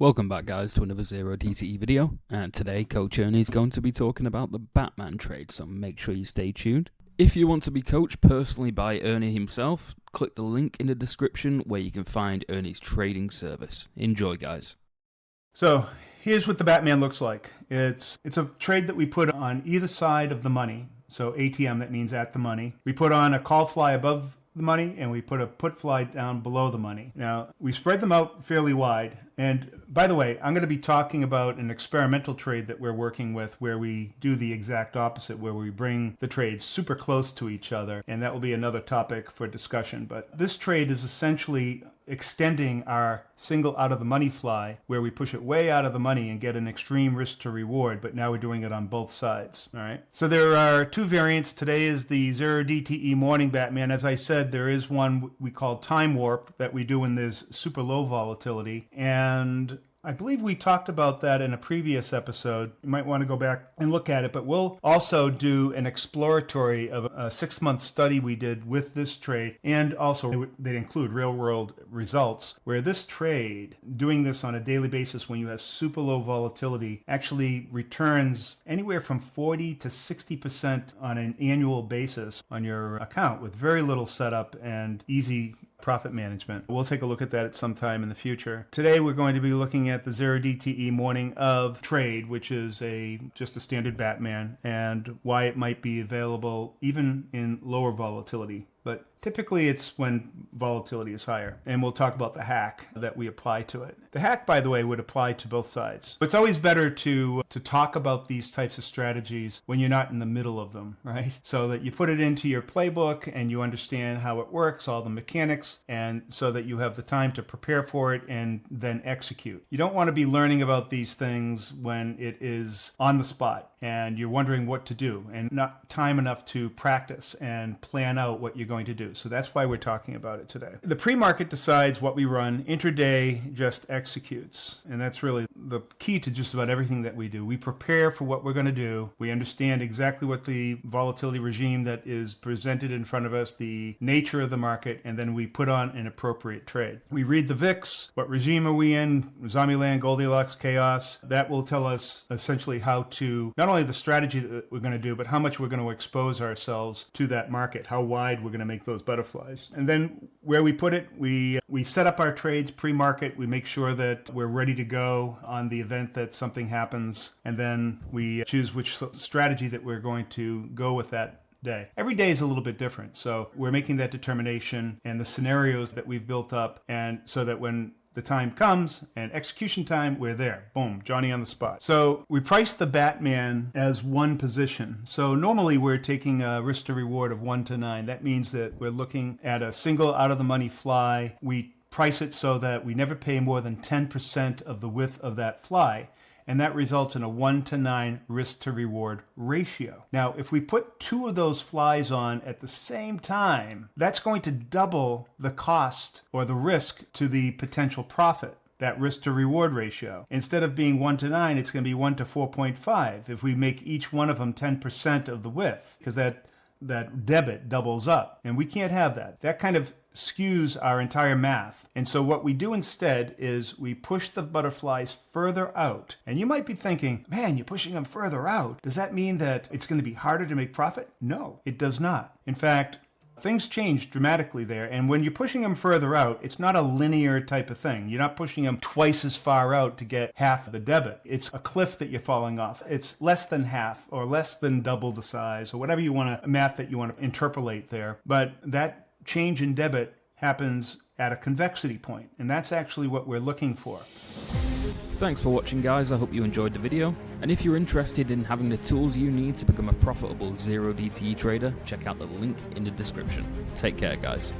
Welcome back guys to another Zero DTE video, and today Coach Ernie is going to be talking about the Batman trade, so make sure you stay tuned. If you want to be coached personally by Ernie himself, click the link in the description where you can find Ernie's trading service. Enjoy guys. So here's what the Batman looks like. It's a trade that we put on either side of the money. So ATM, that means at the money. We put on a call fly above the money and we put a put fly down below the money. Now we spread them out fairly wide. And by the way, I'm going to be talking about an experimental trade that we're working with where we do the exact opposite, where we bring the trades super close to each other. And that will be another topic for discussion. But this trade is essentially extending our single out of the money fly, where we push it way out of the money and get an extreme risk to reward, but now we're doing it on both sides. All right. So there are two variants. Today is the Zero DTE morning Batman. As I said, there is one we call time warp that we do when there's super low volatility. And I believe we talked about that in a previous episode. You might want to go back and look at it, but we'll also do an exploratory of a 6-month study we did with this trade, and also they include real-world results, where this trade, doing this on a daily basis when you have super low volatility, actually returns anywhere from 40 to 60% on an annual basis on your account with very little setup and easy profit management. We'll take a look at that at some time in the future. Today we're going to be looking at the Zero DTE morning of trade, which is just a standard Batman, and why it might be available even in lower volatility. But typically it's when volatility is higher. And we'll talk about the hack that we apply to it. The hack, by the way, would apply to both sides. It's always better to talk about these types of strategies when you're not in the middle of them, right? So that you put it into your playbook and you understand how it works, all the mechanics, and so that you have the time to prepare for it and then execute. You don't want to be learning about these things when it is on the spot and you're wondering what to do and not time enough to practice and plan out what you're going to do. So that's why we're talking about it today. The pre-market decides what we run. Intraday just executes. And that's really the key to just about everything that we do. We prepare for what we're going to do. We understand exactly what the volatility regime that is presented in front of us, the nature of the market, and then we put on an appropriate trade. We read the VIX. What regime are we in? Zombieland, Goldilocks, Chaos. That will tell us essentially how to, not only the strategy that we're going to do, but how much we're going to expose ourselves to that market, how wide we're going to make those butterflies. And then where we put it, we set up our trades pre-market. We make sure that we're ready to go on the event that something happens. And then we choose which strategy that we're going to go with that day. Every day is a little bit different. So we're making that determination and the scenarios that we've built up, and so that when the time comes and execution time, we're there. Boom, Johnny on the spot. So we price the Batman as one position. So normally we're taking a risk to reward of 1 to 9. That means that we're looking at a single out of the money fly. We price it so that we never pay more than 10% of the width of that fly. And that results in a 1 to 9 risk to reward ratio. Now, if we put 2 of those flies on at the same time, that's going to double the cost or the risk to the potential profit, that risk to reward ratio. Instead of being 1 to 9, it's going to be 1 to 4.5 if we make each one of them 10% of the width, because that debit doubles up. And we can't have that. That kind of skews our entire math. And so what we do instead is we push the butterflies further out. And you might be thinking, man, you're pushing them further out. Does that mean that it's going to be harder to make profit? No, it does not. In fact, things change dramatically there. And when you're pushing them further out, it's not a linear type of thing. You're not pushing them twice as far out to get half the debit. It's a cliff that you're falling off. It's less than half or less than double the size or whatever you want to, math that you want to interpolate there. But that change in debit happens at a convexity point. And that's actually what we're looking for. Thanks for watching guys, I hope you enjoyed the video. And if you're interested in having the tools you need to become a profitable Zero DTE trader, check out the link in the description. Take care guys.